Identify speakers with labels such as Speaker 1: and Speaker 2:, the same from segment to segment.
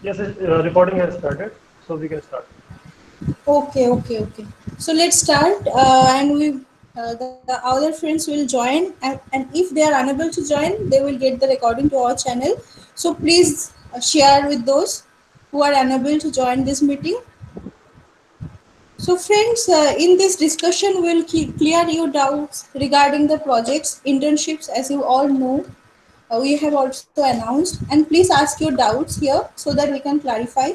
Speaker 1: Yes, recording has started, so we can start.
Speaker 2: Okay. So let's start, and the other friends will join, and if they are unable to join, they will get the recording to our channel. So please share with those who are unable to join this meeting. So friends, in this discussion, we'll clear your doubts regarding the projects, internships, as you all know. We have also announced, and please ask your doubts here so that we can clarify.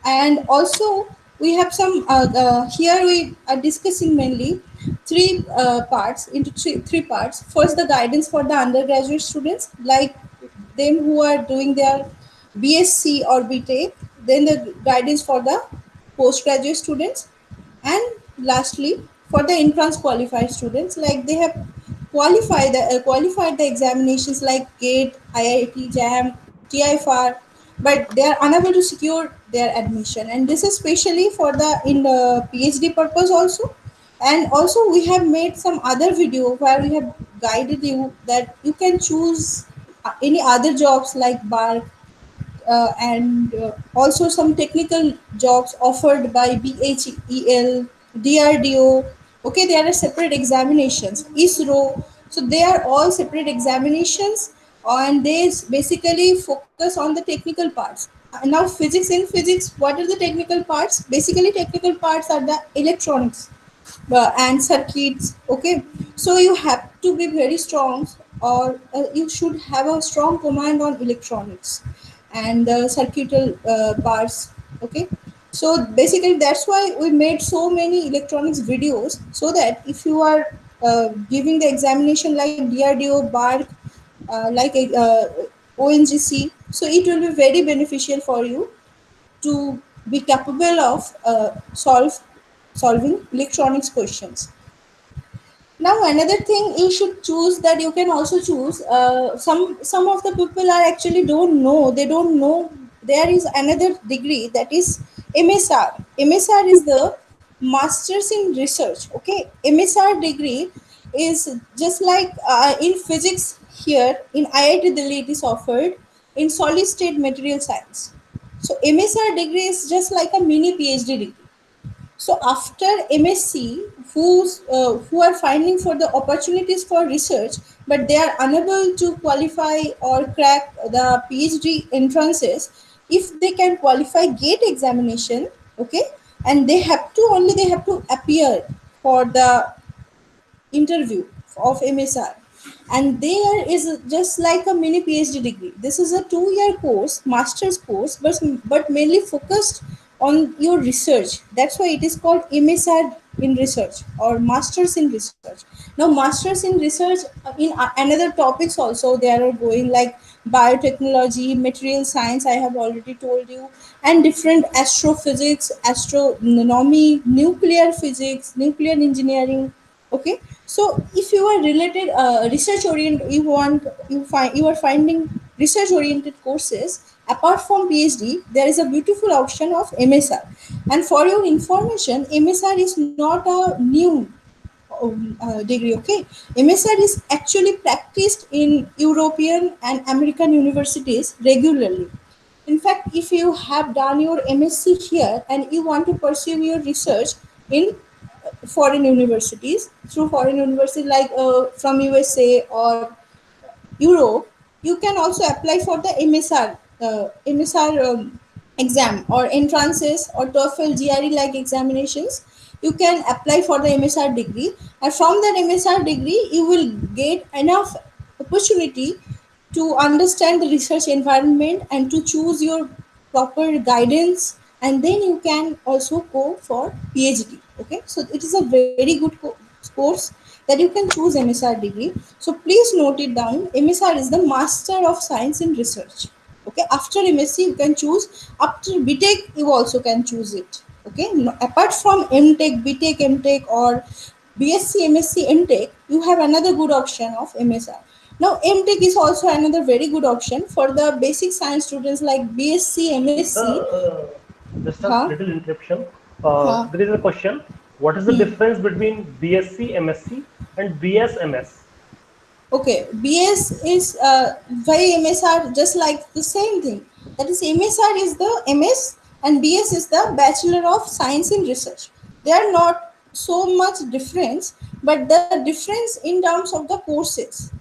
Speaker 2: And also we have some here we are discussing mainly three parts into three parts. First, the guidance for the undergraduate students like them who are doing their BSc or BTech, then the guidance for the postgraduate students, and lastly for the entrance qualified students like they have qualified the examinations like GATE, IIT JAM, TIFR, but they are unable to secure their admission, and this is especially for the in the PhD purpose also. And also we have made some other video where we have guided you that you can choose any other jobs like BARC, and also some technical jobs offered by BHEL, DRDO. Okay, there are separate examinations, ISRO. So they are all separate examinations, and they basically focus on the technical parts. Now, physics, what are the technical parts? Basically, technical parts are the electronics and circuits. Okay, so you have to be very strong, or you should have a strong command on electronics and the circuital parts. Okay, so basically that's why we made so many electronics videos, so that if you are giving the examination like DRDO, BARC, ONGC, so it will be very beneficial for you to be capable of solving electronics questions. Now another thing you should choose, that you can also choose, some of the people are actually don't know, they don't know there is another degree, that is MSR. MSR is the masters in research. Okay, MSR degree is just like in physics. Here in IIT Delhi it is offered in solid state material science. So MSR degree is just like a mini PhD degree. So after MSc, who are finding for the opportunities for research, but they are unable to qualify or crack the PhD entrances, if they can qualify GATE examination, okay, and they have to appear for the interview of MSR. And there is just like a mini PhD degree. This is a 2 year course, master's course, but mainly focused on your research. That's why it is called MSR in research or masters in research. Now, masters in research in another topics also they are going like biotechnology, material science. I have already told you, and different astrophysics, astronomy, nuclear physics, nuclear engineering. Okay, so if you are related research oriented, you are finding research oriented courses apart from PhD, there is a beautiful option of MSR. And for your information, MSR is not a new degree. Okay, MSR is actually practiced in European and American universities regularly. In fact, if you have done your MSc here and you want to pursue your research in foreign universities, through foreign universities like from USA or Europe, you can also apply for the MSR exam or entrances or TOEFL, GRE like examinations. You can apply for the MSR degree, and from that MSR degree, you will get enough opportunity to understand the research environment and to choose your proper guidance, and then you can also go for PhD. Okay, so it is a very good course that you can choose MSR degree. So please note it down. MSR is the Master of Science in Research. Okay, after MSc you can choose. After BTech you also can choose it. Okay, apart from MTech, BTech, MTech, or BSc, MSc, MTech, you have another good option of MSR. Now MTech is also another very good option for the basic science students like BSc, MSc.
Speaker 1: Just a
Speaker 2: Huh?
Speaker 1: little interruption.
Speaker 2: Huh?
Speaker 1: There is a question. What is the difference between BSc, MSc, and BSMS?
Speaker 2: Okay, BS is why MS are just like the same thing. That is, MSR is the MS and BS is the Bachelor of Science in Research. They are not so much difference, but the difference in terms of the courses.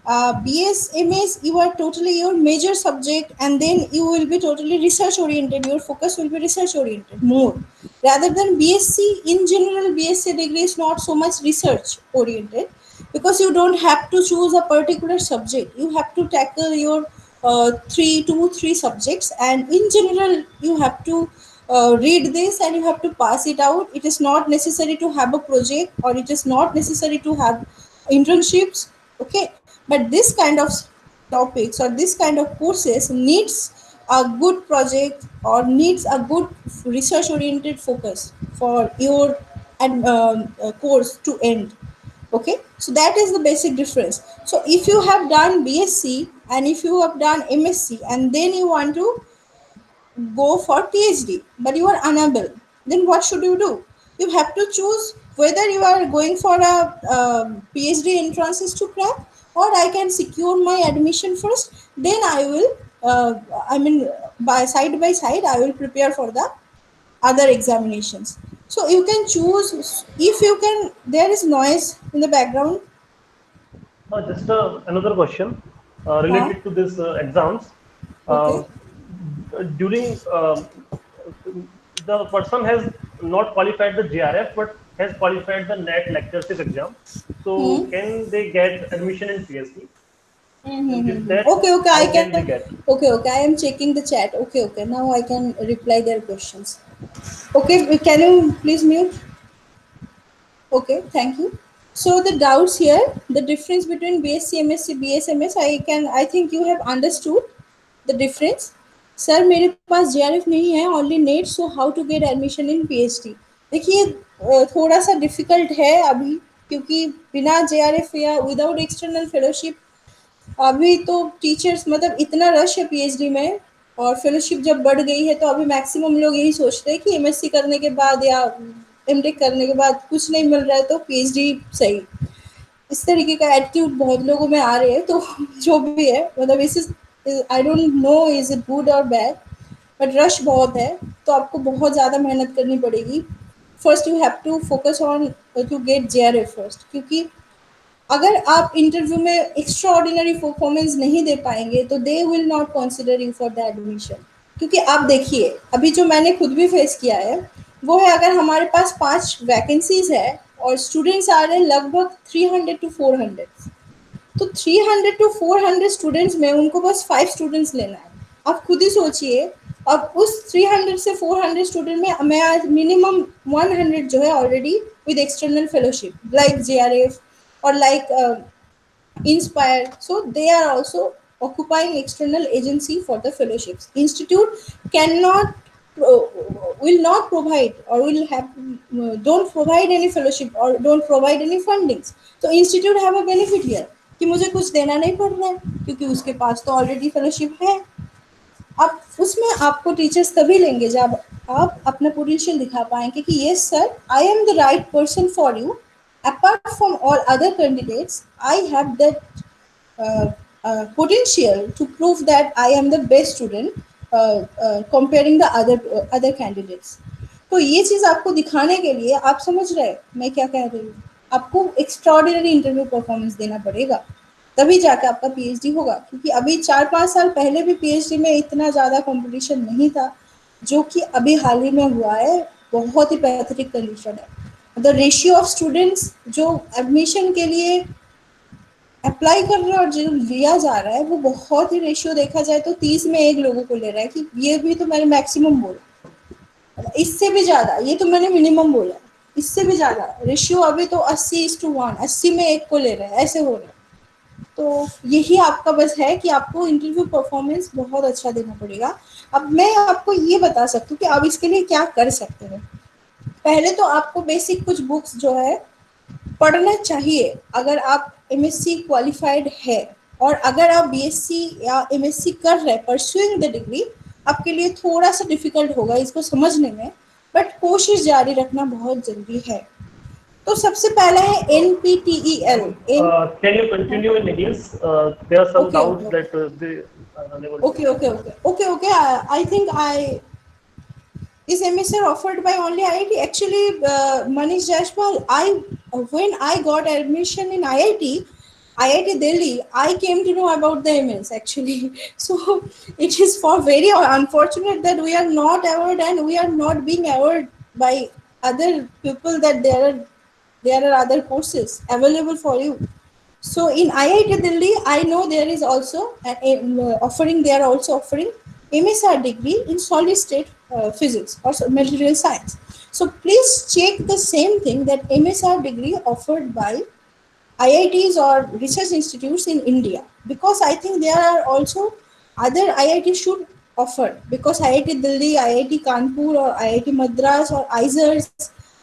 Speaker 2: BS, MS, you are totally your major subject, and then you will be totally research oriented. Your focus will be research oriented more, rather than BSc. In general, BSc degree is not so much research oriented, because you don't have to choose a particular subject. You have to tackle your three subjects, and in general you have to read this and you have to pass it out. It is not necessary to have a project, or it is not necessary to have internships. Okay, but this kind of topics or this kind of courses needs a good project or needs a good research oriented focus for your and course to end. Okay, so that is the basic difference. So if you have done BSc and if you have done MSc and then you want to go for PhD, but you are unable, then what should you do? You have to choose whether you are going for a PhD entrances to crack, or I can secure my admission first, then I will I mean by side I will prepare for the other examinations. So you can choose. If you can, there is noise in the background.
Speaker 1: Just another question
Speaker 2: Huh?
Speaker 1: related to this exams.
Speaker 2: Okay.
Speaker 1: Uh, During the person has not qualified the JRF but has qualified the NET lectureship exam. So
Speaker 2: Hmm.
Speaker 1: can they get admission in PhD? And with
Speaker 2: Mm-hmm.
Speaker 1: that,
Speaker 2: Okay, okay, I
Speaker 1: how can
Speaker 2: can.
Speaker 1: we get?
Speaker 2: Okay, okay, I am checking the chat. Okay, okay, now I can reply their questions. Okay, can you please mute? Okay, thank you. So the doubts here, the difference between BSc, MSc, BSMS, I think you have understood the difference. Sir मेरे पास JRF नहीं है, only net, so how to get admission in PhD? देखिए थोड़ा सा difficult है अभी, क्योंकि बिना JRF या विदाउट एक्सटर्नल फेलोशिप अभी तो टीचर्स मतलब इतना रश है पीएचडी में, और फेलोशिप जब बढ़ गई है तो अभी मैक्सिमम लोग यही सोचते हैं कि एमएससी करने के बाद या एमटेक करने के बाद कुछ नहीं मिल रहा है तो पीएचडी सही। इस तरीके का एटीट्यूड बहुत लोगों में आ रहे हैं, तो जो भी है मतलब इस I don't know is it good और बैड, बट रश बहुत है, तो आपको बहुत ज़्यादा मेहनत करनी पड़ेगी। First you have to focus on to get JRF first, क्योंकि अगर आप इंटरव्यू में एक्स्ट्रा ऑर्डिनरी परफॉर्मेंस नहीं दे पाएंगे तो they will not consider you for the admission. क्योंकि आप देखिए अभी जो मैंने खुद भी फेस किया है वो है, अगर हमारे पास 5 वैकेंसीज है और स्टूडेंट्स आ रहे हैं लगभग 300 to 400, तो 300 to 400 स्टूडेंट्स में उनको बस 5 स्टूडेंट्स लेना है। आप खुद ही सोचिए, अब उस 300 से 400 स्टूडेंट में मैं आज मिनिमम 100 जो है already with external fellowship like JRF or like Inspire. So they are also occupying external agency for the fellowships. Institute cannot will not provide or will have don't provide any fellowship or don't provide any fundings. So institute have a benefit here कि मुझे कुछ देना नहीं पड़ रहा है, क्योंकि उसके पास तो ऑलरेडी फेलोशिप है। अब उसमें आपको टीचर्स तभी लेंगे जब आप अपना पोटेंशियल दिखा पाएंगे कि yes sir, I am the right person for you, apart from all other candidates, I have that potential to prove that I am the best student comparing the other candidates. तो ये चीज़ आपको दिखाने के लिए, आप समझ रहे हैं मैं क्या कह रही हूँ, आपको एक्स्ट्राऑर्डिनरी इंटरव्यू परफॉर्मेंस देना पड़ेगा, तभी जाके आपका पीएचडी होगा। क्योंकि अभी 4-5 साल पहले भी पीएचडी में इतना ज़्यादा कंपटीशन नहीं था जो कि अभी हाल ही में हुआ है। बहुत ही पैथेटिक कंडीशन है। द रेशियो ऑफ स्टूडेंट्स जो एडमिशन के लिए अप्लाई कर रहे हैं और जो लिया जा रहा है वो बहुत ही रेशियो देखा जाए तो 30 में 1 लोगों को ले रहा है, कि ये भी तो मैंने मैक्सिमम बोला, इससे भी ज़्यादा ये तो मैंने मिनिमम बोला, इससे भी ज़्यादा रेशियो अभी तो 80:1, 80 में 1 को ले रहा है, ऐसे हो रहा है। तो यही आपका बस है कि आपको इंटरव्यू परफॉर्मेंस बहुत अच्छा देना पड़ेगा। अब मैं आपको ये बता सकती हूँ कि आप इसके लिए क्या कर सकते हैं। पहले तो आपको बेसिक कुछ बुक्स जो है पढ़ना चाहिए अगर आप एमएससी क्वालिफाइड है, और अगर आप बीएससी या एमएससी कर रहे हैं परस्यूइंग द डिग्री, आपके लिए थोड़ा सा डिफिकल्ट होगा इसको समझने में, बट कोशिश जारी रखना बहुत जरूरी है। तो सबसे पहला है NPTEL।
Speaker 1: Can you continue in English? There are some
Speaker 2: okay
Speaker 1: doubts
Speaker 2: okay
Speaker 1: that I'm unable to
Speaker 2: Okay,
Speaker 1: hear.
Speaker 2: okay, okay, okay, okay. I think I is MSR offered by only IIT? Actually, Manish Jashpal, when I got admission in IIT Delhi, I came to know about the MS actually. So it is for very unfortunate that we are not aware and we are not being aware by other people that there are other courses available for you. So in IIT Delhi, I know there is also offering. They are also offering MSR degree in solid state physics or material science. So please check the same thing, that MSR degree offered by IITs or research institutes in India, because I think there are also other IIT should offer, because IIT Delhi, IIT Kanpur or IIT Madras or ISERs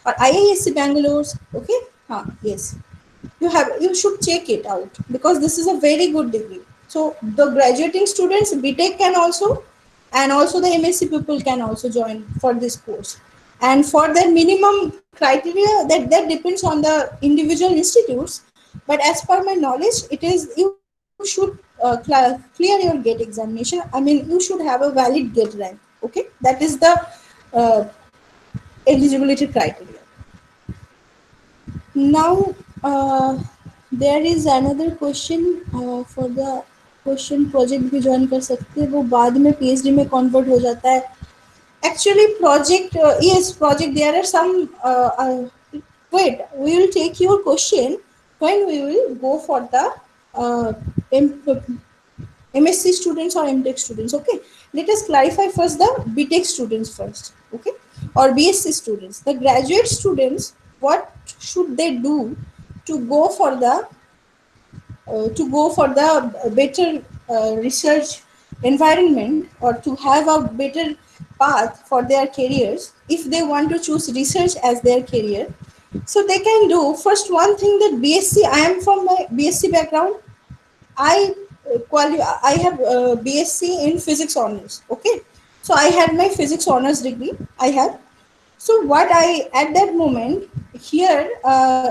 Speaker 2: or IISc Bangalore. Okay, yes, you should check it out, because this is a very good degree. So the graduating students BTech can also, and also the MSc people can also join for this course. And for the minimum criteria, that depends on the individual institutes, but as per my knowledge, it is you should clear your gate examination. I mean, you should have a valid gate rank. Okay, that is the uh, eligibility criteria. Now, there is another question for the question project भी join कर सकते हैं, वो बाद में PhD में convert हो जाता है. Actually, project, yes, project, there are some, wait, we will take your question when we will go for the uh, MSc students or MTech students. Okay, let us clarify first the BTech students first. Okay, or BSc students. The graduate students, what should they do to go for the better research environment, or to have a better path for their careers if they want to choose research as their career? So they can do first one thing, that BSc. I am from my BSc background. I I have BSc in physics honors. Okay, so I had my physics honors degree. I have. So what I at that moment here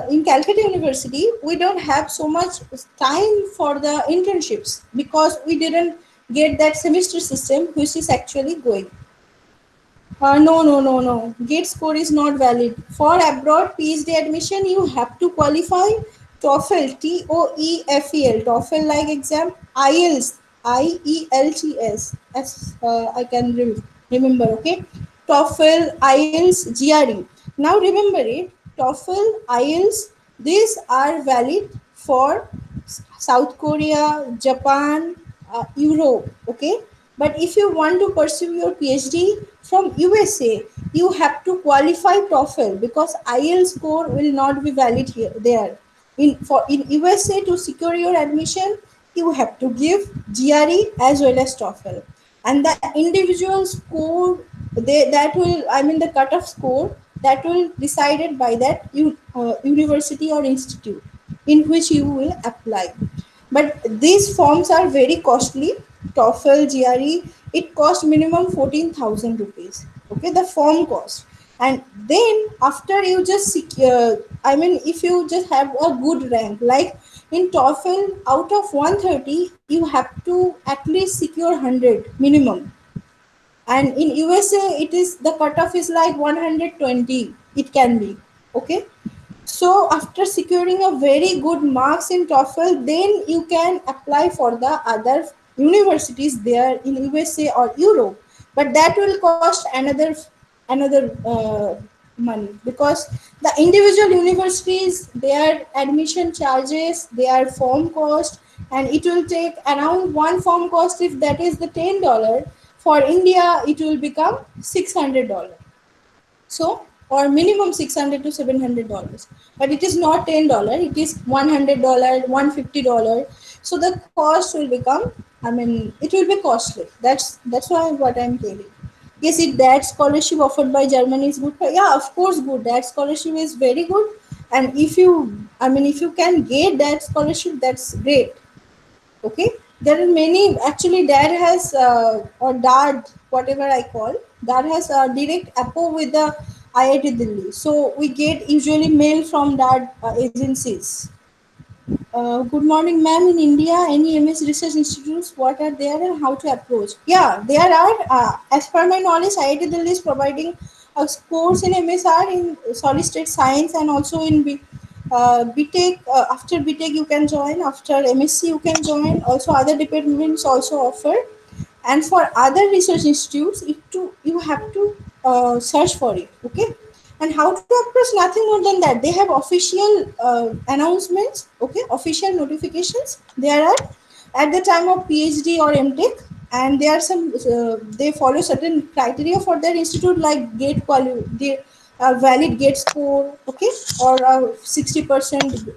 Speaker 2: in Calcutta University, we don't have so much time for the internships, because we didn't get that semester system which is actually going. No, no, no, no. GATE score is not valid. For abroad PhD admission, you have to qualify TOEFL, TOEFL, TOEFL like exam, IELTS, IELTS, as I can remember, okay? TOEFL, IELTS, GRE. Now remember it, TOEFL, IELTS, these are valid for South Korea, Japan, Europe, okay? But if you want to pursue your PhD from USA, you have to qualify TOEFL, because IELTS score will not be valid here there. In USA, to secure your admission, you have to give GRE as well as TOEFL, and the individual score, that will, I mean, the cutoff score, that will decided by that university or institute in which you will apply. But these forms are very costly. TOEFL, GRE, it cost minimum 14,000 rupees. Okay, the form cost. And then after you just secure, I mean, if you just have a good rank, like in TOEFL, out of 130, you have to at least secure 100 minimum. And in USA, it is the cutoff is like 120. It can be. Okay, so after securing a very good marks in TOEFL, then you can apply for the other universities there in USA or Europe. But that will cost another money, because the individual universities, their admission charges, their form cost, and it will take around one form cost. If that is the $10, for India it will become $600. So, or minimum 600 to $700, but it is not $10, it is $100, $150. So the cost will become, I mean, it will be costly. That's why what I'm telling. Yes, it that scholarship offered by Germany is good. Yeah, of course, good. That scholarship is very good, and if you, I mean, if you can get that scholarship, that's great. Okay, there are many. Actually, dad has or dad, whatever I call, dad has a direct apo with the IIT Delhi. So we get usually mail from dad agencies. Good morning, ma'am. In India, any MS research institutes, what are there and how to approach? Yeah, there are. As per my knowledge, IIT Delhi is providing a course in MSR in solid state science and also in BTech. After BTech, you can join. After MSc, you can join. Also, other departments also offer. And for other research institutes, you have to search for it. Okay, and how to approach? Nothing more than that. They have official announcements. Okay, official notifications there are at the time of PhD or MTech, and there are some they follow certain criteria for their institute, like gate the valid gate score, okay, or 60%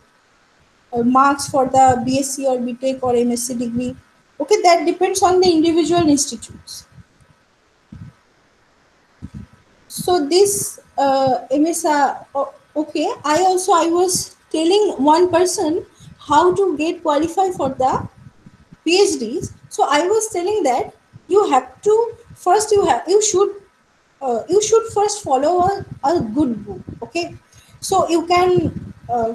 Speaker 2: marks for the BSc or BTech or MSc degree. Okay, that depends on the individual institutes. So this MSR, okay. I was telling one person how to get qualified for the PhDs. So I was telling that you have to first you should first follow a good book. Okay, so you can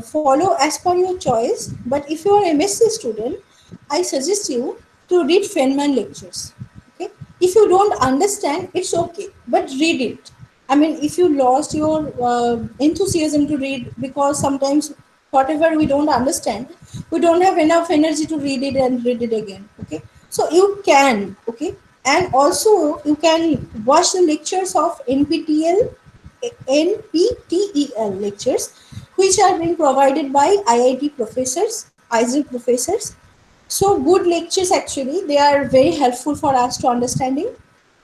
Speaker 2: follow as per your choice. But if you are a MSc student, I suggest you to read Feynman lectures. Okay, if you don't understand, it's okay, but read it. I mean, if you lost your enthusiasm to read because sometimes whatever we don't understand, we don't have enough energy to read it and read it again. Okay, so you can. Okay, and also you can watch the lectures of NPTEL lectures, which are being provided by IIT professors, IIT professors. So good lectures, actually, they are very helpful for us to understanding.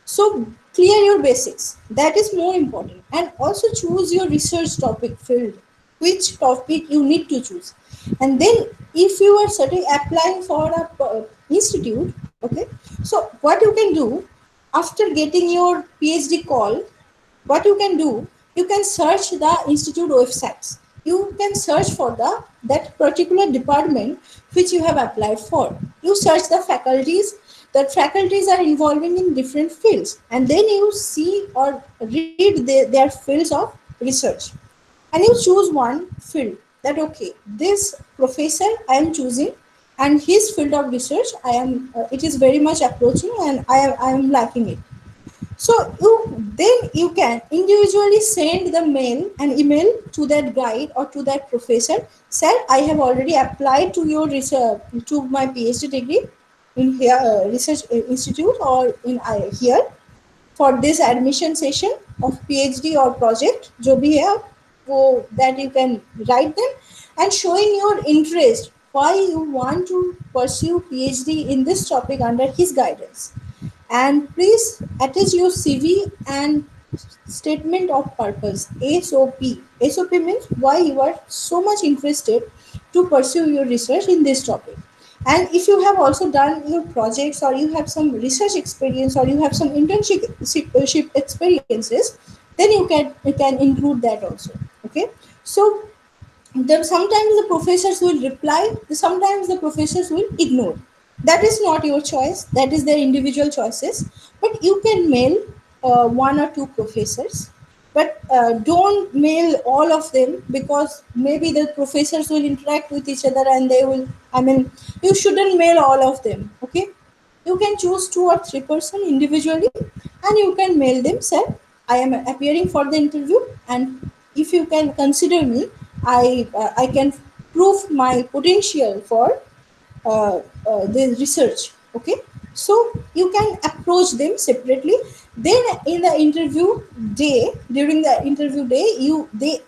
Speaker 2: So clear your basics. That is more important. And also choose your research topic field, which topic you need to choose. And then if you are certain applying for a institute, okay, so what you can do after getting your PhD call, what you can do, you can search the institute websites. You can search for the that particular department which you have applied for. You search the faculties. The faculties are involving in different fields, and then you see or read their fields of research, and you choose one field. That okay, this professor I am choosing, and his field of research I am it is very much approaching, and I am liking it. So you can individually send the mail and email to that guide or to that professor. Sir, I have already applied to your research to my PhD degree in here research institute or in here for this admission session of PhD or project, जो भी है वो that you can write them and showing your interest why you want to pursue PhD in this topic under his guidance. And please attach your CV and statement of purpose, SOP. SOP means why you are so much interested to pursue your research in this topic. And if you have also done your projects, or you have some research experience, or you have some internship experiences, then you can include that also. Okay, so sometimes the professors will reply, sometimes the professors will ignore. That is not your choice, that is their individual choices. But you can mail one or two professors, but don't mail all of them, because maybe the professors will interact with each other and they will, I mean, you shouldn't mail all of them. Okay, you can choose two or three person individually, and you can mail them. Sir, I am appearing for the interview, and if you can consider me, I can prove my potential for the research. Okay, so you can approach them separately. Then in the interview day, during the interview day,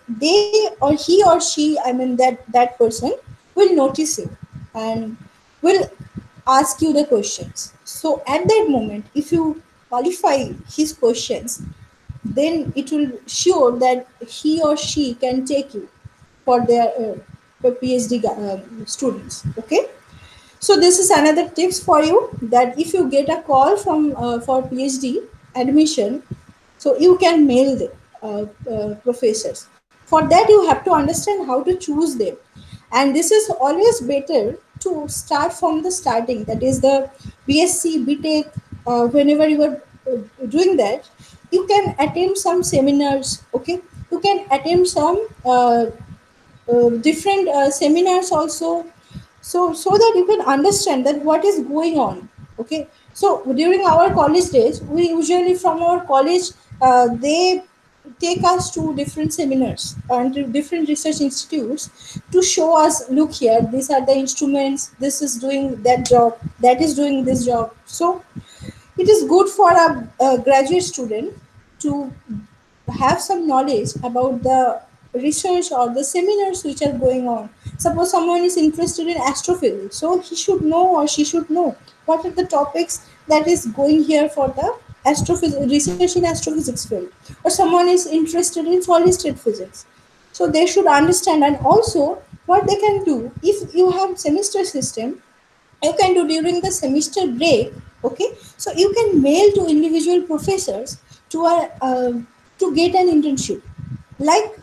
Speaker 2: they or he or she, I mean that person will notice you and will ask you the questions. So at that moment, if you qualify his questions, then it will sure that he or she can take you for their for PhD students. Okay, so this is another tips for you, that if you get a call from for PhD admission, so you can mail the professors. For that, you have to understand how to choose them, and this is always better to start from the starting. That is the BSc BTech. Whenever you are doing that, you can attend some seminars. Okay, you can attend some different seminars also, so that you can understand that what is going on. Okay, so during our college days, we usually from our college, they take us to different seminars and to different research institutes to show us, look here, these are the instruments, this is doing that job, that is doing this job. So it is good for a graduate student to have some knowledge about the research or the seminars which are going on. Suppose someone is interested in astrophysics, so he should know or she should know what are the topics that is going here for the astrophysics research in astrophysics field. Or someone is interested in solid state physics, so they should understand. And also what they can do, if you have semester system, you can do during the semester break. Okay, so you can mail to individual professors to to get an internship, like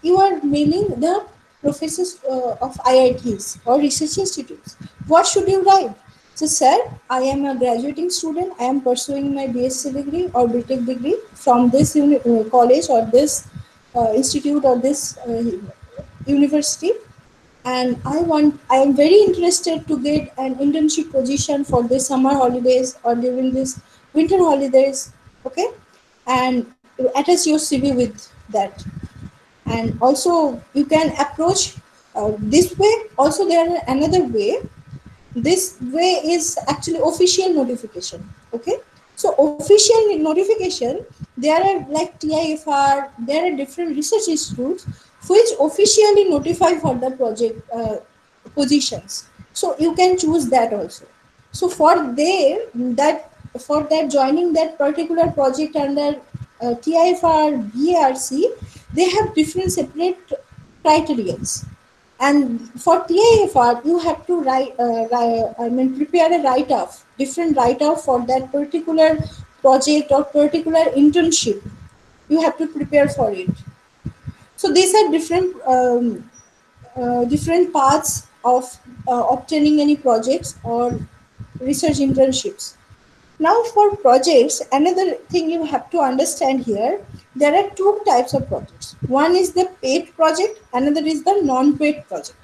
Speaker 2: you are mailing the professors of IITs or research institutes. What should you write? So, sir, I am a graduating student, I am pursuing my BSc degree or BTech degree from this college or this institute or this university, and I am very interested to get an internship position for this summer holidays or during this winter holidays. Okay, and you attach your CV with that. And also you can approach this way. Also there are another way. This way is actually official notification. Okay, so official notification, there are like TIFR, there are different research institutes which officially notify for the project positions, so you can choose that also. So for they that for that joining that particular project under TIFR BARC, they have different separate criterions. And for TIFR, you have to prepare a write-up, different write-up for that particular project or particular internship. You have to prepare for it. So these are different paths of obtaining any projects or research internships. Now, for projects, another thing you have to understand here, there are two types of projects. One is the paid project, another is the non-paid project.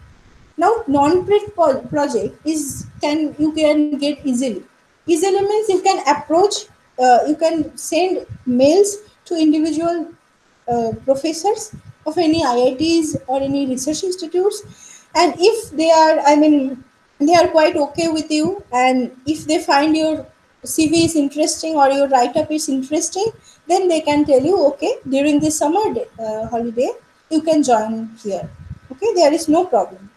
Speaker 2: Now, non-paid project is can you can get easily. Easily means you can approach, you can send mails to individual professors of any IITs or any research institutes, and if they are, I mean, they are quite okay with you, and if they find your CV is interesting or your write-up is interesting, then they can tell you, okay, during this summer holiday, you can join here. Okay, there is no problem.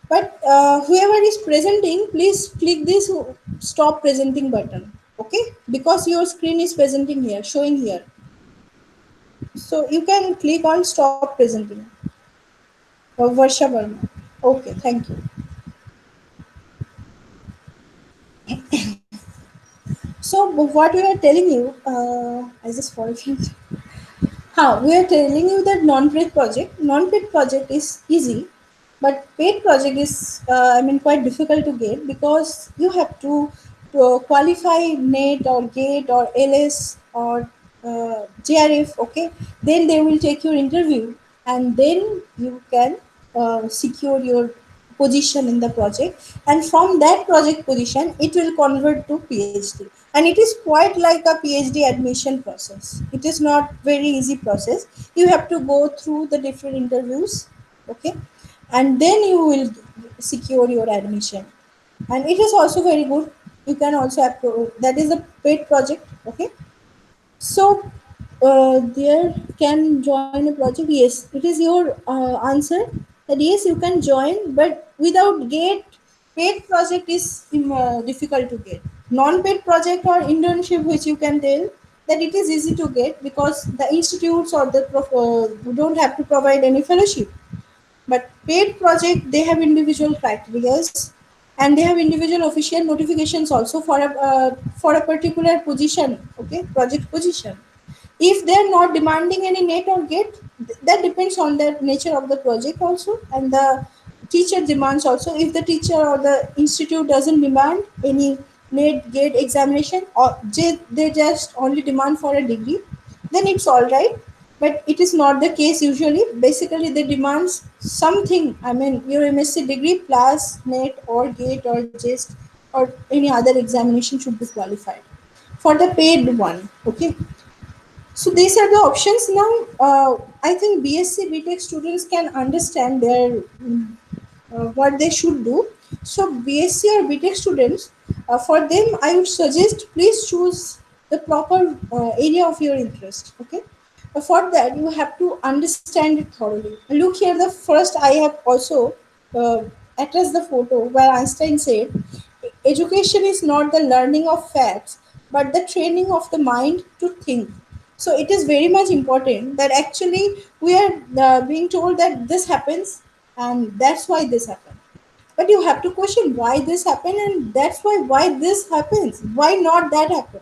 Speaker 2: But whoever is presenting, please click this stop presenting button. Okay, because your screen is presenting here, showing here. So you can click on stop presenting. Varsha Verma. Okay, thank you. So what we are telling you, I just forgot. We are telling you that non-paid project is easy, but paid project is, quite difficult to get because you have to qualify NET or GATE or LS or JRF. Okay, then they will take your interview, and then you can secure your position in the project, and from that project position it will convert to PhD, and it is quite like a PhD admission process. It is not very easy process. You have to go through the different interviews. Okay, and then you will secure your admission, and it is also very good. You can also that is a paid project. Okay, so there can join a project. Yes, it is your answer that yes, you can join, but without GATE, paid project is difficult to get. Non-paid project or internship, which you can tell that it is easy to get because the institutes or the don't have to provide any fellowship. But paid project, they have individual criterias, and they have individual official notifications also for a particular position. Okay, project position. If they are not demanding any NET or GATE, that depends on the nature of the project also, and the teacher demands also. If the teacher or the institute doesn't demand any NET GATE examination, or they just only demand for a degree, then it's all right. but it is not the case usually. Basically, they demand something. I mean, your MSc degree plus NET or GATE or JEST or any other examination should be qualified for the paid one. Okay, so these are the options now. I think BSc BTech students can understand their what they should do. So BSc or BTech students, for them, I would suggest please choose the proper area of your interest. Okay, for that you have to understand it thoroughly. Look here, the first I have also uh, attached the photo where Einstein said, "Education is not the learning of facts, but the training of the mind to think." So it is very much important that actually we are being told that this happens and that's why this happened. But you have to question why this happened, and that's why this happens. Why not that happen?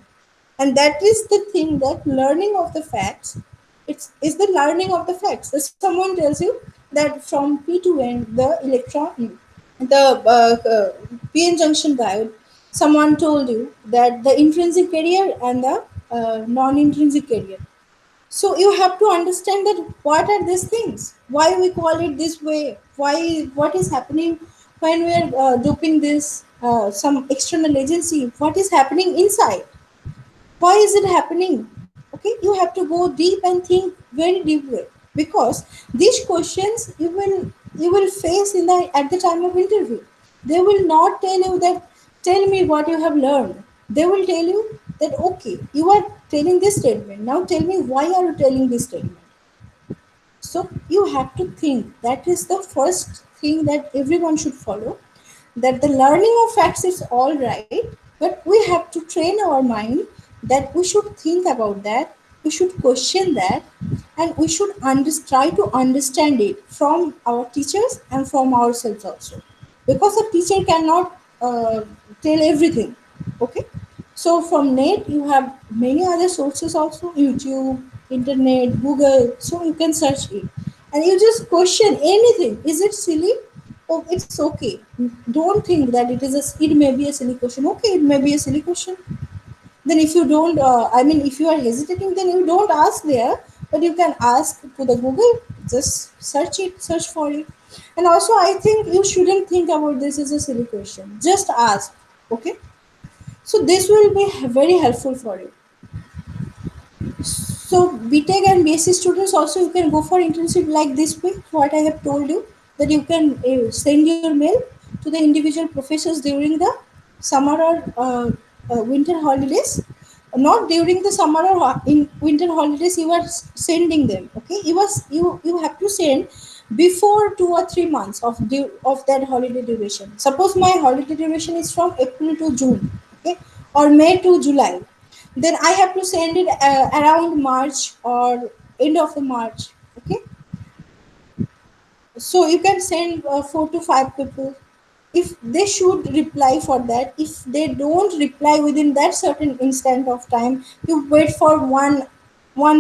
Speaker 2: And that is the thing, that learning of the facts. It's is the learning of the facts. If someone tells you that from P to N the electron, the PN junction diode, someone told you that the intrinsic carrier and the non-intrinsic carrier. So you have to understand that what are these things, why we call it this way, why, what is happening when we are doping this some external agency, what is happening inside, why is it happening. Okay, you have to go deep and think very deep way, because these questions you will face in the at the time of interview. They will not tell you that tell me what you have learned. They will tell you that okay, you are telling this statement, now tell me why are you telling this statement. So you have to think. That is the first thing that everyone should follow. That the learning of facts is all right, but we have to train our mind that we should think about that, we should question that, and we should try to understand it from our teachers and from ourselves also, because a teacher cannot tell everything. Okay, so from net you have many other sources also, YouTube, internet, Google, so you can search it and you just question anything. Is it silly? Oh, it's okay. Don't think that it may be a silly question. Okay, it may be a silly question. Then if you don't, I mean, if you are hesitating, then you don't ask there, but you can ask to the Google. Just search it, search for it. And also, I think you shouldn't think about this as a silly question. Just ask. Okay. So this will be very helpful for you. So BTech and BSc students also, you can go for internship like this way. What I have told you, that you can send your mail to the individual professors during the summer or winter holidays. Not during the summer or in winter holidays, you are sending them. Okay, you have to send before 2 or 3 months of that holiday duration. Suppose my holiday duration is from April to June, okay, or May to July, then I have to send it around March or end of the March. Okay, so you can send 4 to 5 people. If they should reply for that, if they don't reply within that certain instant of time, you wait for 1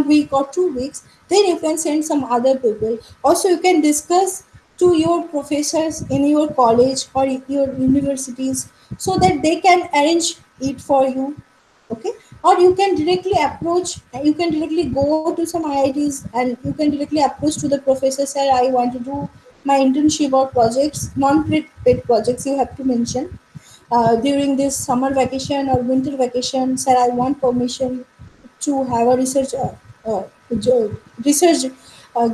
Speaker 2: week or 2 weeks. Then you can send some other people. Also, you can discuss to your professors in your college or your universities, so that they can arrange it for you. Okay, or you can directly approach, you can directly go to some IITs and you can directly approach to the professor, sir, I want to do my internship or projects, non-paid projects you have to mention during this summer vacation or winter vacation, sir, I want permission to have a uh, research uh,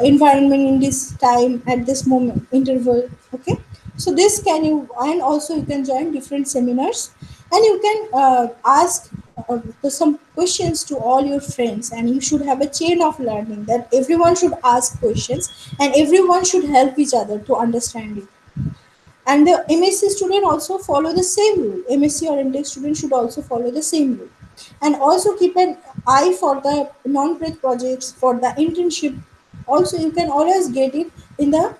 Speaker 2: environment in this time at this moment interval. Okay, so this can you, and also you can join different seminars, and you can ask some questions to all your friends, and you should have a chain of learning, that everyone should ask questions and everyone should help each other to understand it. And the MSc student also follow the same rule. MSc or MTech student should also follow the same rule. And also keep an eye for the non-paid projects, for the internship. Also, you can always get it in the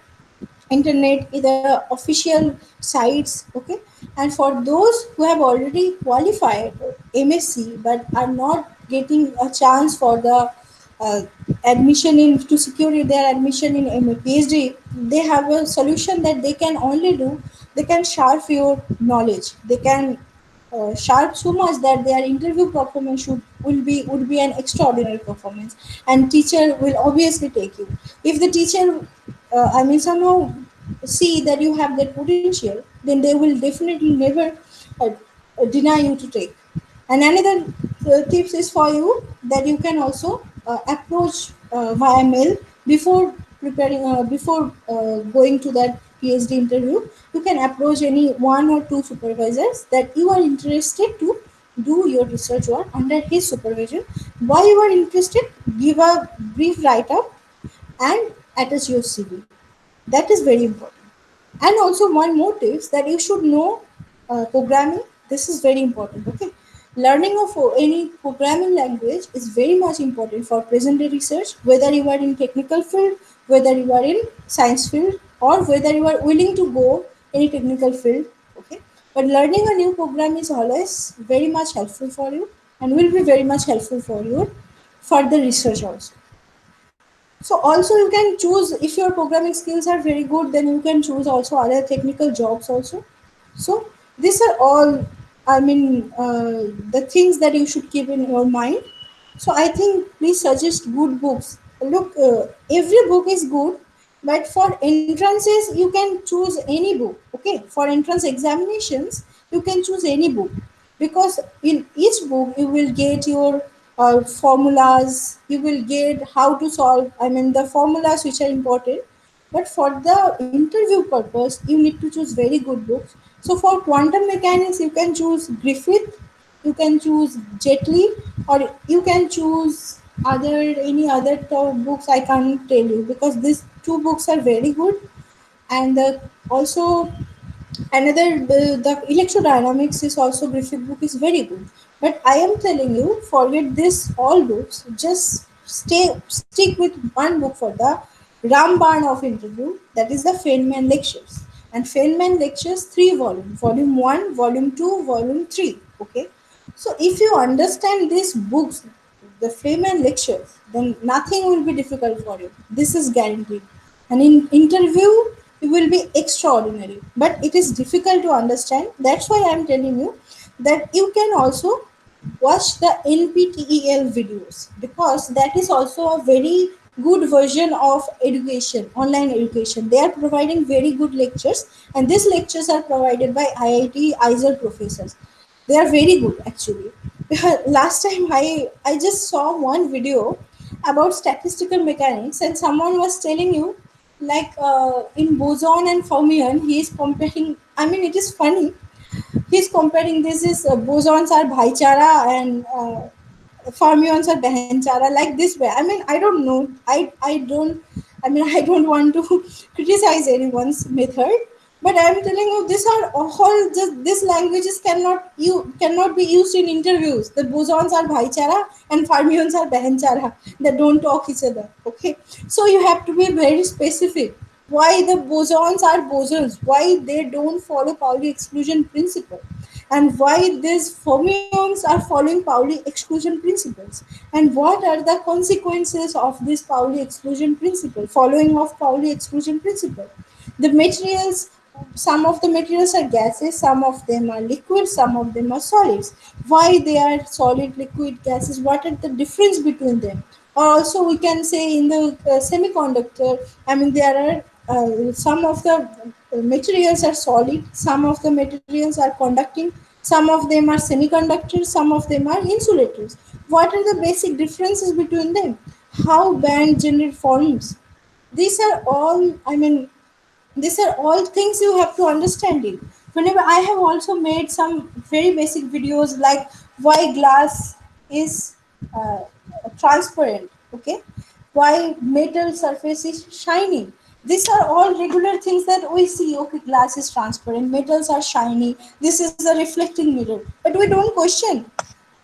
Speaker 2: internet, in the official sites. Okay, and for those who have already qualified MSc but are not getting a chance for the uh, admission in, to secure their admission in PhD, they have a solution that they can only do. They can sharp your knowledge. They can sharp so much that their interview performance would be an extraordinary performance, and teacher will obviously take you. If the teacher somehow see that you have that potential, then they will definitely never deny you to take. And another tips is for you that you can also approach via mail before going to that PhD interview. You can approach any one or two supervisors that you are interested to do your research work under his supervision. Why you are interested? Give a brief write up and attach your CV. That is very important. And also one more tips that you should know programming. This is very important. Okay, learning of any programming language is very much important for present day research, whether you are in technical field, whether you are in science field, or whether you are willing to go any technical field. Okay, but learning a new program is always very much helpful for you, and will be very much helpful for your further research also. So also you can choose, if your programming skills are very good, then you can choose also other technical jobs also. So these are all, the things that you should keep in your mind. So I think please suggest good books. Look, every book is good, but for entrances you can choose any book. Okay, for entrance examinations you can choose any book, because in each book you will get your formulas, you will get how to solve, the formulas which are important. But for the interview purpose you need to choose very good books. So for quantum mechanics you can choose Griffith, you can choose Jet Li, or you can choose other any other books I can't tell you, because these two books are very good. And also another, the electrodynamics is also Griffith book is very good. But I am telling you, forget this all books, just stick with one book for the Ramban of interview, that is the Feynman lectures. And Feynman lectures, three volume, volume 1, volume 2, volume 3. Okay, so if you understand these books, the Feynman lectures, then nothing will be difficult for you, this is guaranteed. And in interview it will be extraordinary, but it is difficult to understand. That's why I am telling you that you can also watch the NPTEL videos, because that is also a very good version of education, online education. They are providing very good lectures, and these lectures are provided by IIT ISER professors. They are very good actually. Last time I just saw one video about statistical mechanics, and someone was telling you, like, in boson and fermion he is comparing, it is funny, he's comparing this is bosons are bhaichara and fermions are behenchara, like this way. I don't know, I don't, I don't want to criticize anyone's method, but I'm telling you, these are all just, these languages cannot, you cannot be used in interviews. The bosons are bhaichara and fermions are behenchara, they don't talk each other. Okay, so you have to be very specific why the bosons are bosons, why they don't follow Pauli exclusion principle, and why these fermions are following Pauli exclusion principles, and what are the consequences of this Pauli exclusion principle, following of Pauli exclusion principle. The materials, some of the materials are gases, some of them are liquid, some of them are solids. Why they are solid, liquid, gases, what are the difference between them? Or also we can say in the semiconductor, there are some of the materials are solid, some of the materials are conducting, some of them are semiconductors, some of them are insulators. What are the basic differences between them? How band generate forms? These are all, these are all things you have to understand it. Whenever I have also made some very basic videos, like why glass is uh, transparent. Okay, why metal surface is shiny. These are all regular things that we see. Okay, glass is transparent, metals are shiny, this is a reflecting mirror, but we don't question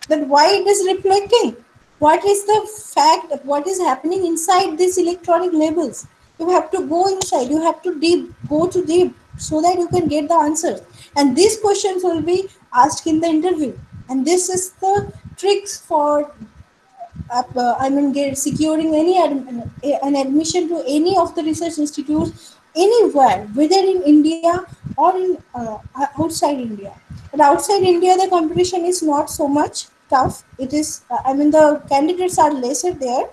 Speaker 2: that why it is reflecting. What is the fact, what is happening inside these electronic labels? You have to go inside, you have to go to deep, so that you can get the answers. And these questions will be asked in the interview, and this is the tricks for get securing an admission to any of the research institutes anywhere, whether in India or in outside India. But outside India, the competition is not so much tough. It is, I mean, the candidates are lesser there,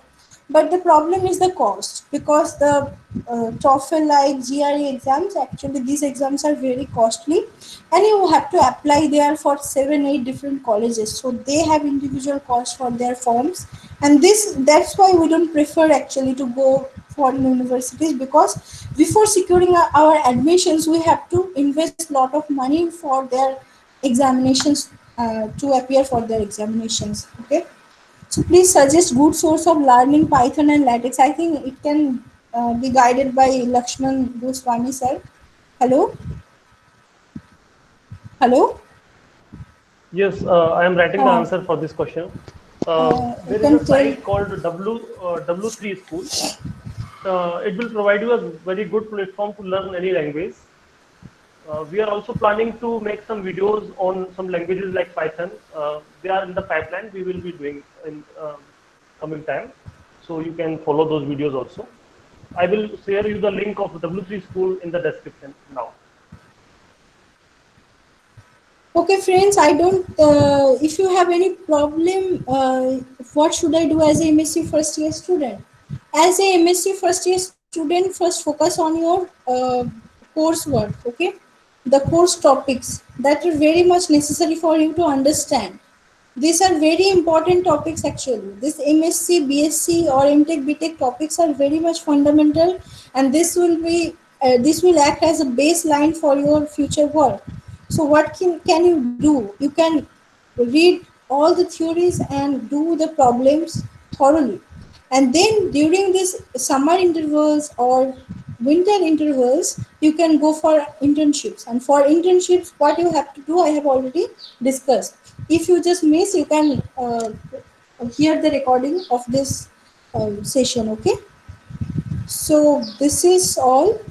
Speaker 2: but the problem is the cost because the TOEFL like GRE exams, actually, these exams are very costly, and you have to apply there for 7, 8 different colleges. So they have individual cost for their forms, and that's why we don't prefer actually to go foreign universities because before securing our admissions, we have to invest a lot of money for their examinations to appear for their examinations. Okay, so please suggest good source of learning Python and LaTeX. I think it can be guided by Lakshman Goswami sir. Hello, hello.
Speaker 1: Yes, I am writing the
Speaker 2: Uh,
Speaker 1: answer for this question.
Speaker 2: you
Speaker 1: There is a
Speaker 2: can tell.
Speaker 1: site called W3 School. It will provide you a very good platform to learn any language. We are also planning to make some videos on some languages like Python. They are in the pipeline. We will be doing in coming time, so you can follow those videos also. I will share you the link of W3 School in the description now.
Speaker 2: Okay, friends, I don't. If you have any problem, what should I do as a MSc first year student? As a MSc first year student, first focus on your coursework. Okay, the course topics that are very much necessary for you to understand. These are very important topics actually. This MSc, BSc or MTech, BTech topics are very much fundamental, and this will act as a baseline for your future work. So what can you do? You can read all the theories and do the problems thoroughly. And then during these summer intervals or winter intervals, you can go for internships. And for internships, what you have to do, I have already discussed. If you just miss, you can hear the recording of this session. Okay. So this is all.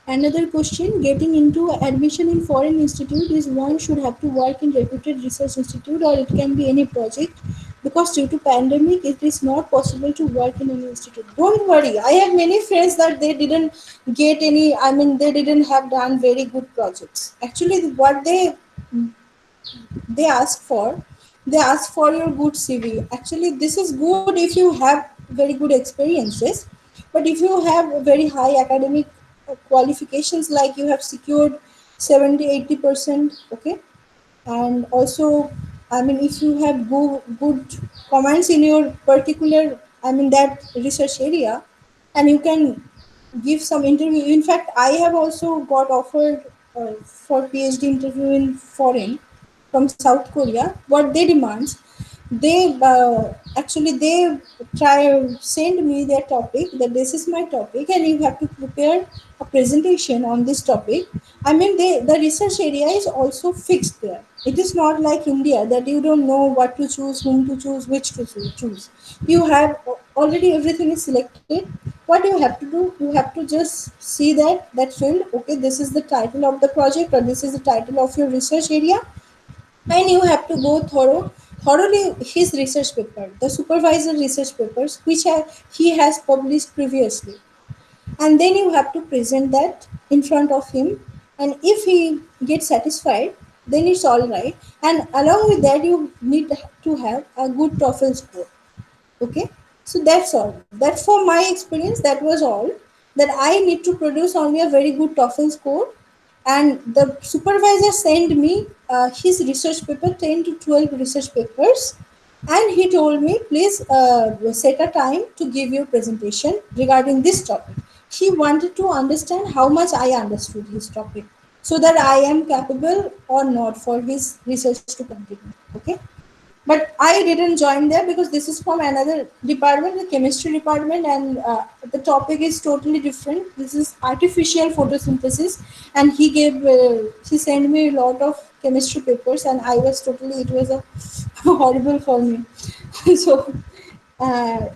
Speaker 2: Another question, getting into admission in foreign institute is one should have to work in reputed research institute or it can be any project because due to pandemic it is not possible to work in any institute. Don't worry. I have many friends that they didn't get any, I mean they didn't have done very good projects. Actually what they ask for, they ask for your good CV. Actually this is good if you have very good experiences, but if you have very high academic qualifications like you have secured 70-80%, okay, and also I mean if you have good comments in your particular, I mean that research area, and you can give some interview. In fact I have also got offered for PhD interview in foreign from South Korea. What they demands, they actually they try send me their topic that this is my topic and you have to prepare a presentation on this topic. I mean the research area is also fixed there. It is not like India that you don't know what to choose, whom to choose, which to choose. You have already everything is selected. What you have to do, you have to just see that field. Okay, this is the title of the project or this is the title of your research area, and you have to go thoroughly his research paper, the supervisor research papers which he has published previously, and then you have to present that in front of him, and if he gets satisfied then it's all right, and along with that you need to have a good TOEFL score. Okay, so that's all. That for my experience, that was all. That I need to produce only a very good TOEFL score, and the supervisor sent me his research paper, 10 to 12 research papers, and he told me please set a time to give you presentation regarding this topic. He wanted to understand how much I understood his topic so that I am capable or not for his research to continue. Okay, but I didn't join there because this is from another department, the chemistry department, and the topic is totally different. This is artificial photosynthesis, and he sent me a lot of chemistry papers, and I was totally, it was a horrible for me. So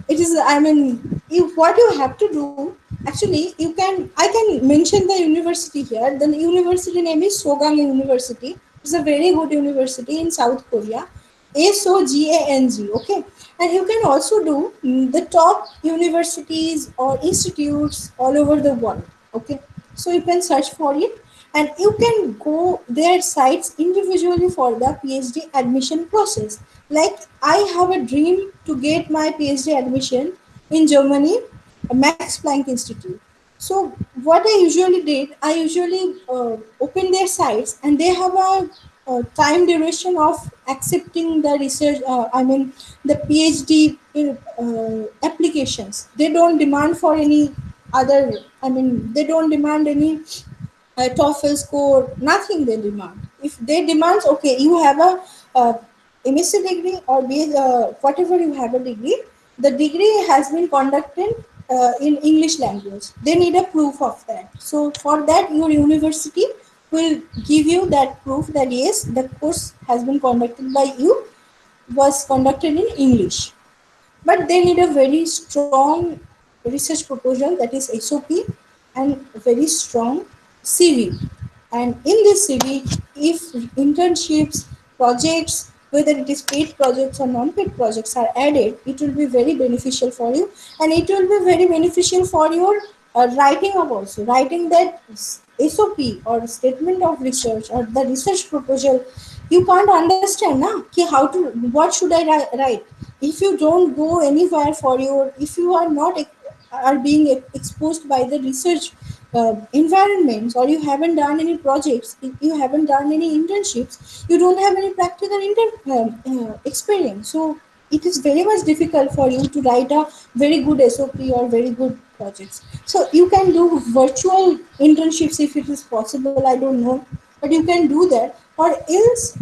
Speaker 2: it is, I mean, what you have to do, actually you can, I can mention the university here. The university name is Sogang University. It's a very good university in South Korea. SOGANG, okay. And you can also do the top universities or institutes all over the world, okay. So you can search for it, and you can go their sites individually for the PhD admission process. Like I have a dream to get my PhD admission in Germany, Max Planck Institute. So what I usually did, I usually open their sites, and they have a time duration of accepting the research, I mean the PhD applications. They don't demand for any other, I mean they don't demand any TOEFL score, nothing they demand. If they demand, okay, you have a MSc degree or whatever you have a degree, the degree has been conducted in English language. They need a proof of that. So for that, your university will give you that proof that yes, the course has been conducted by you, was conducted in English. But they need a very strong research proposal, that is SOP, and very strong CV. And in this CV, if internships, projects, whether it is paid projects or non-paid projects are added, it will be very beneficial for you, and it will be very beneficial for your writing up also. Writing that SOP or statement of research or the research proposal, you can't understand na ki how to, what should I write if you don't go anywhere for your, if you are not are being exposed by the research environments, or you haven't done any projects, if you haven't done any internships, you don't have any practical experience. So it is very much difficult for you to write a very good SOP or very good projects. So you can do virtual internships if it is possible, I don't know, but you can do that. Or else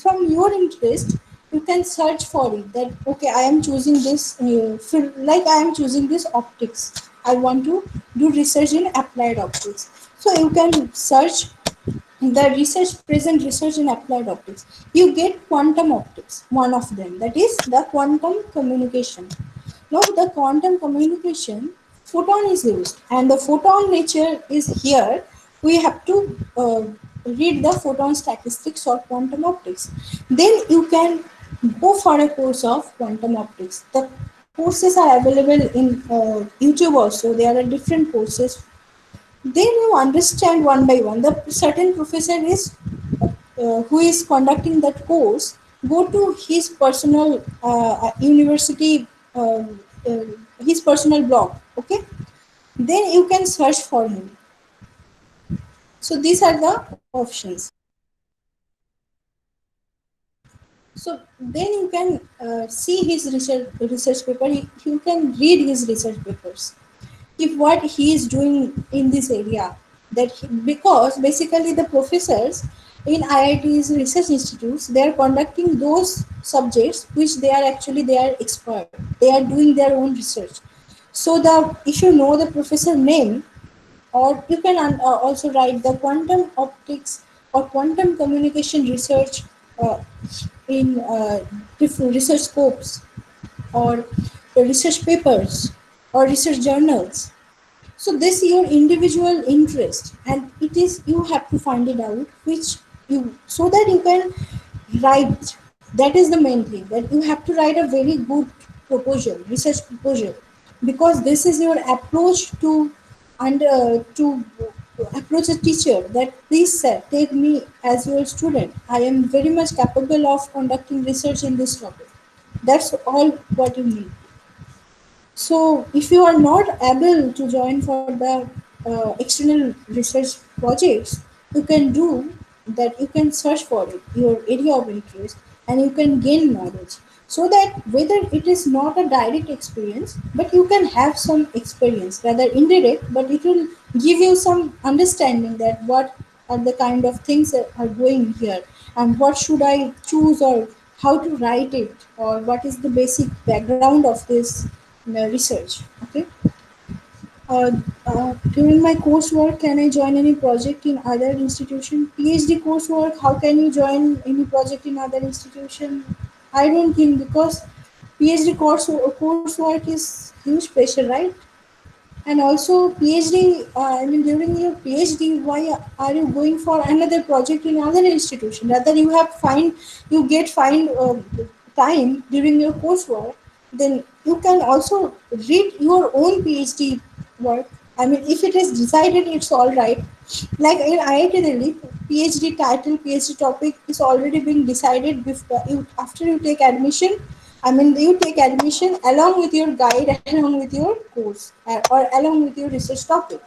Speaker 2: from your interest, you can search for it, that okay, I am choosing this field, like I am choosing this optics, I want to do research in applied optics. So you can search the research, present research in applied optics. You get quantum optics, one of them, that is the quantum communication. Now the quantum communication, photon is used, and the photon nature is here. We have to read the photon statistics or quantum optics. Then you can go for a course of quantum optics. The courses are available in YouTube also. There are different courses. Then you understand one by one. The certain professor is who is conducting that course. Go to his personal university, uh, his personal blog. Okay, then you can search for him. So these are the options. So then you can see his research paper. You can read his research papers. If what he is doing in this area, that because basically the professors in IIT's research institutes, they are conducting those subjects which they are expert. They are doing their own research. So the, if you know the professor name, or you can also write the quantum optics or quantum communication research uh, in different research scopes, or research papers or research journals. So this is your individual interest, and it is, you have to find it out which you, so that you can write. That is the main thing, that you have to write a very good proposal, research proposal, because this is your approach to, and to approach a teacher, that please sir, take me as your student. I am very much capable of conducting research in this topic. That's all what you need. So, if you are not able to join for the external research projects, you can do that. You can search for it, your area of interest, and you can gain knowledge. So that whether it is not a direct experience, but you can have some experience, rather indirect, but it will give you some understanding that what are the kind of things that are going here, and what should I choose, or how to write it, or what is the basic background of this research. Okay. During my coursework, can I join any project in other institution? PhD coursework, how can you join any project in other institution? I don't think, because PhD coursework is huge pressure, right? And also PhD, I mean during your PhD, why are you going for another project in other institution? Rather you have find, you get find time during your coursework, then you can also read your own PhD work. I mean, if it is decided, it's all right. Like in IIT Delhi, PhD title, PhD topic is already being decided before after you take admission. I mean, you take admission along with your guide, along with your course, or along with your research topic.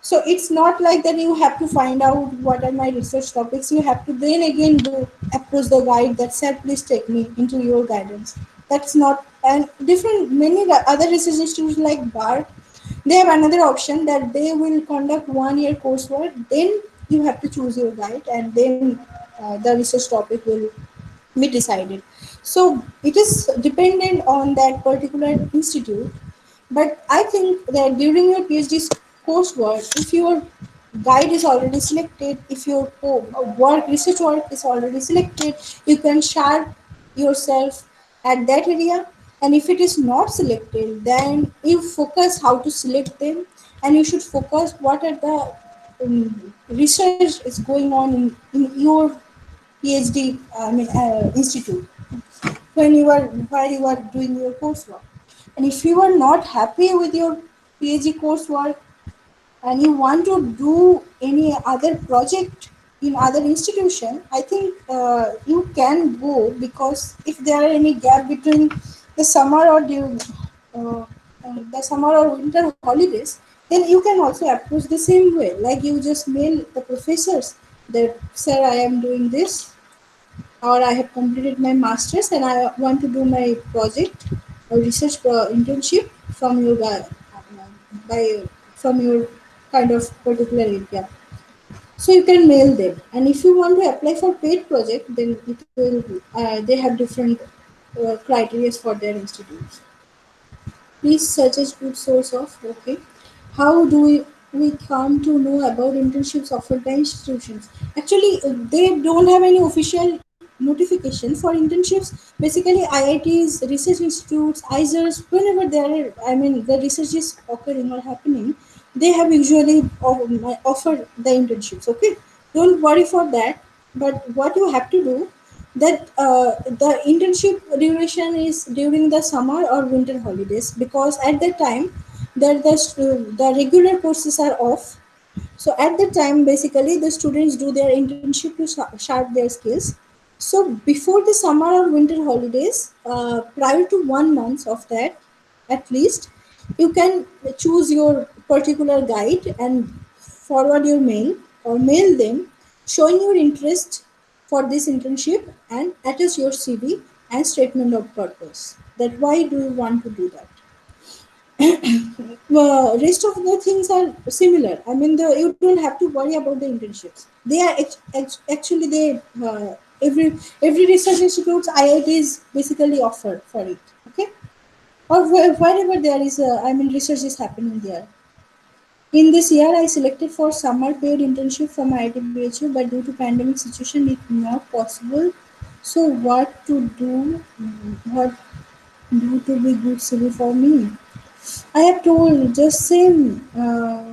Speaker 2: So it's not like that you have to find out what are my research topics. You have to then again do approach the guide that said, please take me into your guidance. That's not, and different many other research institutes like BARC, they have another option that they will conduct 1 year coursework. Then you have to choose your guide, and then the research topic will be decided. So it is dependent on that particular institute. But I think that during your PhD coursework, if your guide is already selected, if your work research work is already selected, you can sharp yourself at that area. And if it is not selected, then you focus how to select them, and you should focus what are the research is going on in your PhD institute when you are while you are doing your coursework. And if you are not happy with your PhD coursework and you want to do any other project in other institution, I think you can go, because if there are any gap between the summer or the summer or winter holidays, then you can also approach the same way. Like you just mail the professors that, sir, I am doing this, or I have completed my master's and I want to do my project or research internship from your by from your kind of particular area. So you can mail them, and if you want to apply for paid project, then it will they have different criteria for their institutes. Please search as good source of. Okay. How do we come to know about internships offered by institutions? Actually, they don't have any official notification for internships. Basically, IITs, research institutes, ISRs, whenever there are, I mean, the research is occurring or happening, they have usually offered the internships. Okay, don't worry for that. But what you have to do, that the internship duration is during the summer or winter holidays, because at that time that the regular courses are off. So at that time, basically, the students do their internship to sharp their skills. So before the summer or winter holidays, prior to 1 month of that, at least, you can choose your particular guide and forward your mail or mail them showing your interest for this internship and attach your CV and statement of purpose. That why do you want to do that? Rest of the things are similar. I mean, you don't have to worry about the internships. They are actually they every research institutes IITs basically offer for it. Okay, or wherever there is research is happening there. In this year, I selected for summer paid internship from IIT BHU, but due to pandemic situation, it not possible. So what to do? What do to be good CV for me? I have told just same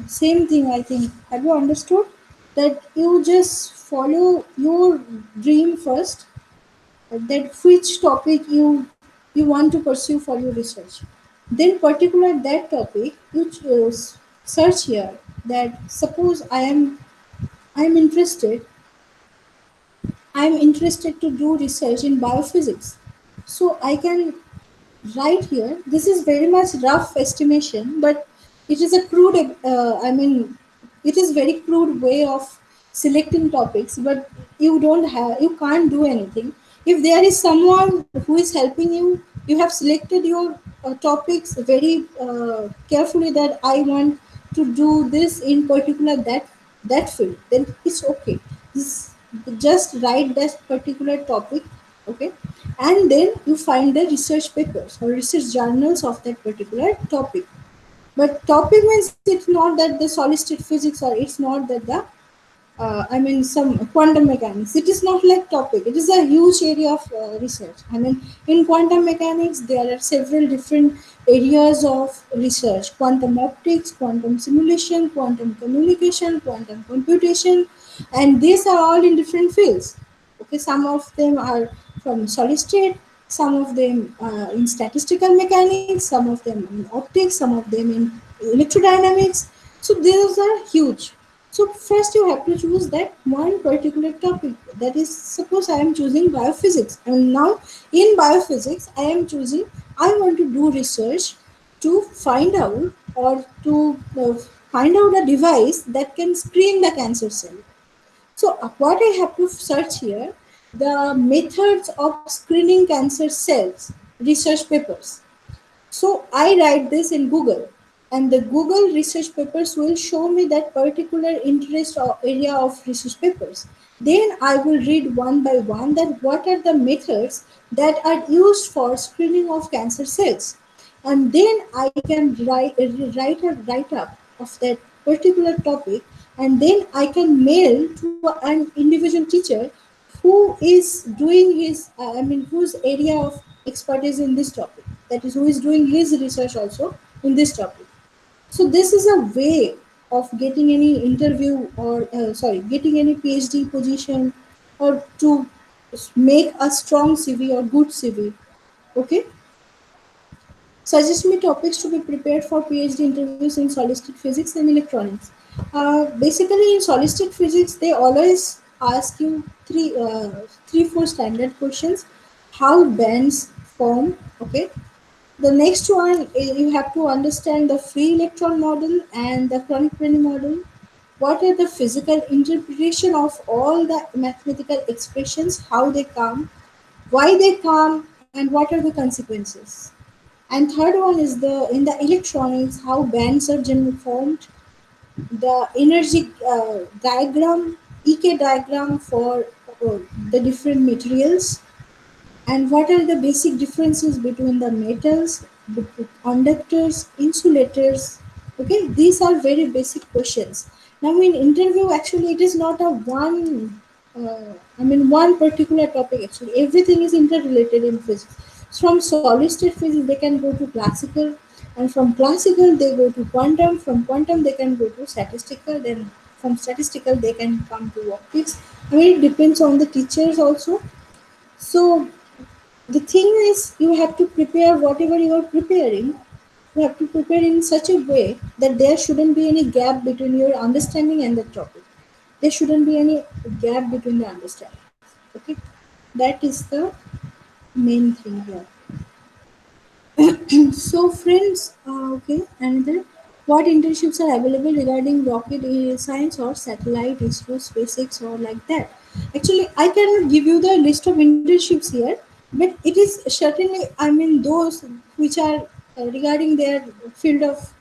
Speaker 2: thing. I think, have you understood that you just follow your dream first, that which topic you want to pursue for your research. Then particular that topic you choose, search here that suppose I am interested to do research in biophysics. So I can right here, this is very much rough estimation, but it is a crude, it is very crude way of selecting topics, but you can't do anything. If there is someone who is helping you, you have selected your topics very carefully that I want to do this in particular that field, then it's okay. This, just write that particular topic, okay, and then you find the research papers or research journals of that particular topic. But topic means it's not that the solid state physics, or it's not that the some quantum mechanics. It is not like topic. It is a huge area of research. I mean, in quantum mechanics, there are several different areas of research: quantum optics, quantum simulation, quantum communication, quantum computation, and these are all in different fields. Okay, some of them are from solid state, some of them in statistical mechanics, some of them in optics, some of them in electrodynamics. So those are huge. So first you have to choose that one particular topic. That is, suppose I am choosing biophysics, and now in biophysics I am choosing, I want to do research to find out, or to find out a device that can screen the cancer cell. So what I have to search here, the methods of screening cancer cells, research papers. So I write this in Google, and the Google research papers will show me that particular interest or area of research papers. Then I will read one by one that what are the methods that are used for screening of cancer cells, and then I can write a write up of that particular topic, and then I can mail to an individual teacher who is doing his whose area of expertise in this topic, that is, who is doing his research also in this topic. So this is a way of getting any interview, or getting any PhD position, or to make a strong CV or good CV. Okay. Suggest me topics to be prepared for PhD interviews in solid state physics and electronics. Basically, in solid state physics, they always ask you four standard questions. How bands form? Okay. The next one, you have to understand the free electron model and the chronic Penny model. What are the physical interpretation of all the mathematical expressions? How they come, why they come, and what are the consequences? And third one is the in the electronics, how bands are generally formed, the energy diagram, EK diagram for the different materials, and what are the basic differences between the metals, between conductors, insulators. Okay, these are very basic questions. Now, in interview, actually, it is not a one particular topic. Actually, everything is interrelated in physics. From solid state physics, they can go to classical, and from classical, they go to quantum. From quantum, they can go to statistical. Then, from statistical, they can come to optics. It depends on the teachers also. So the thing is, you have to prepare whatever you are preparing. You have to prepare in such a way that there shouldn't be any gap between your understanding and the topic. There shouldn't be any gap between the understanding. Okay, that is the main thing here. So, friends, okay, another, what internships are available regarding rocket science or satellite, ISRO, SpaceX, or like that? Actually, I cannot give you the list of internships here, but it is certainly, those which are regarding their field of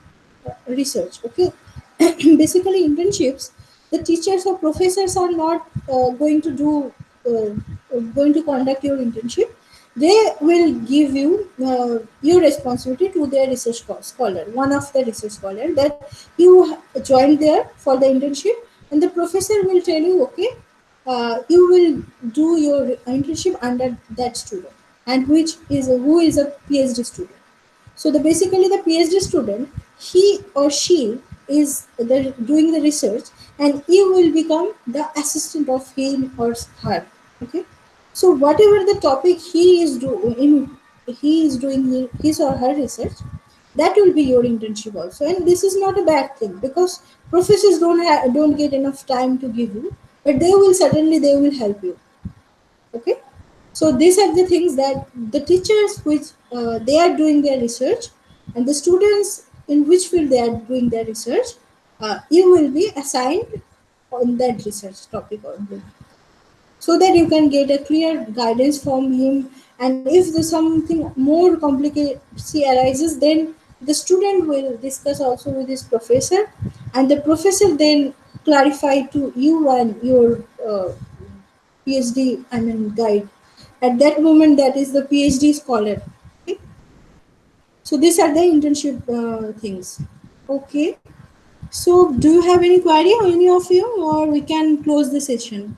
Speaker 2: research. Okay, basically internships, the teachers or professors are not going to conduct your internship. They will give you your responsibility to their research scholar, one of the research scholar that you joined there for the internship, and the professor will tell you, okay, you will do your internship under that student, and who is a PhD student. So basically the PhD student, he or she is doing the research, and you will become the assistant of him or her. Okay. So whatever the topic he is doing his or her research, that will be your internship also. And this is not a bad thing, because professors don't get enough time to give you, but they will help you. Okay. So these are the things that the teachers which they are doing their research, and the students in which field they are doing their research, you will be assigned on that research topic only, so that you can get a clear guidance from him. And if there's something more complicated arises, then the student will discuss also with his professor, and the professor then clarify to you and your PhD, guide. At that moment, that is the PhD scholar. Okay? So these are the internship things. Okay. So do you have any query or any of you, or we can close the session?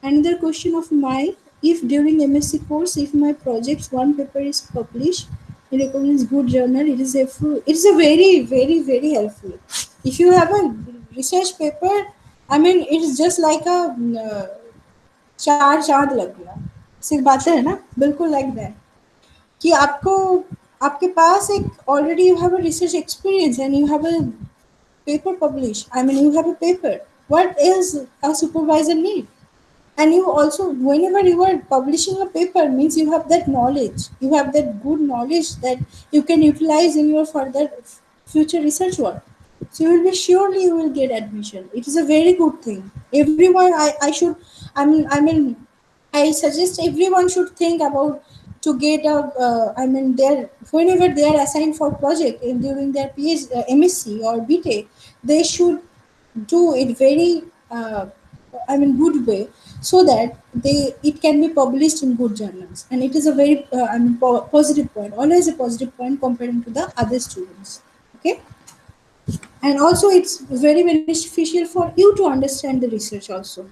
Speaker 2: Another question of mine: if during MSc course, if my project's one paper is published in a good journal, it is helpful. It is a very, very, very helpful. If you have a research paper, it is just like a चार चांद लग गया, सिर्फ बात है ना, बिल्कुल like that, कि आपको आपके पास एक already you have a research experience, and you have a paper published. I mean, you have a paper. What else a supervisor need? And you also, whenever you are publishing a paper, means you have that knowledge. You have that good knowledge that you can utilize in your further future research work. So you will be surely you will get admission. It is a very good thing. Everyone, I should, I mean, I suggest everyone should think about to get a. I mean, their whenever they are assigned for project in during their PhD, MSc or BTech, they should do it very. I mean, good way, so that they it can be published in good journals, and it is a very positive point. Always a positive point comparing to the other students. Okay, and also it's very beneficial for you to understand the research also.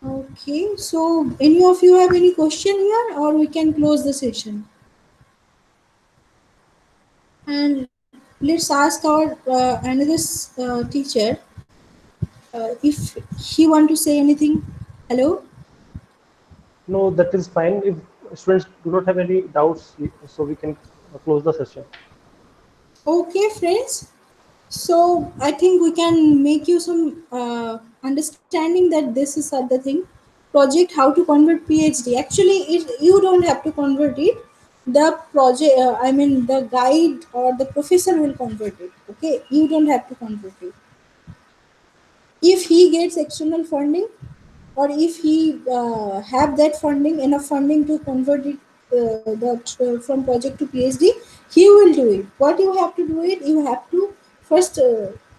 Speaker 2: Okay, so any of you have any question here, or we can close the session? And let's ask our another teacher if he want to say anything. Hello.
Speaker 1: No, that is fine. If students do not have any doubts, so we can close the session.
Speaker 2: Okay, friends. So I think we can make you some understanding that this is the thing. Project how to convert PhD. Actually, you don't have to convert it. The project, I mean, the guide or the professor will convert it. Okay, you don't have to convert it. If he gets external funding, or if he have that funding, enough funding to convert it from project to PhD, he will do it. What you have to do it, you have to first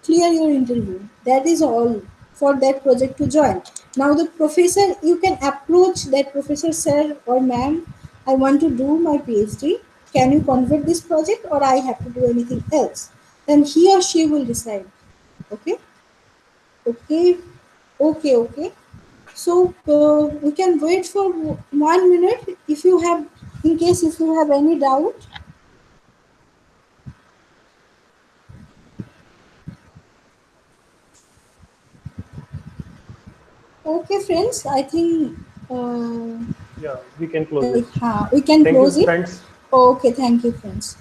Speaker 2: clear your interview. That is all for that project to join. Now the professor, you can approach that professor, sir or ma'am, I want to do my PhD. Can you convert this project, or I have to do anything else? Then he or she will decide. Okay. Okay. Okay. So we can wait for 1 minute if you have, in case if you have any doubt. Okay, friends, I think
Speaker 1: Yeah, we can close it.
Speaker 2: we can
Speaker 1: Thank you,
Speaker 2: close it.
Speaker 1: friends.
Speaker 2: Okay, thank you, friends.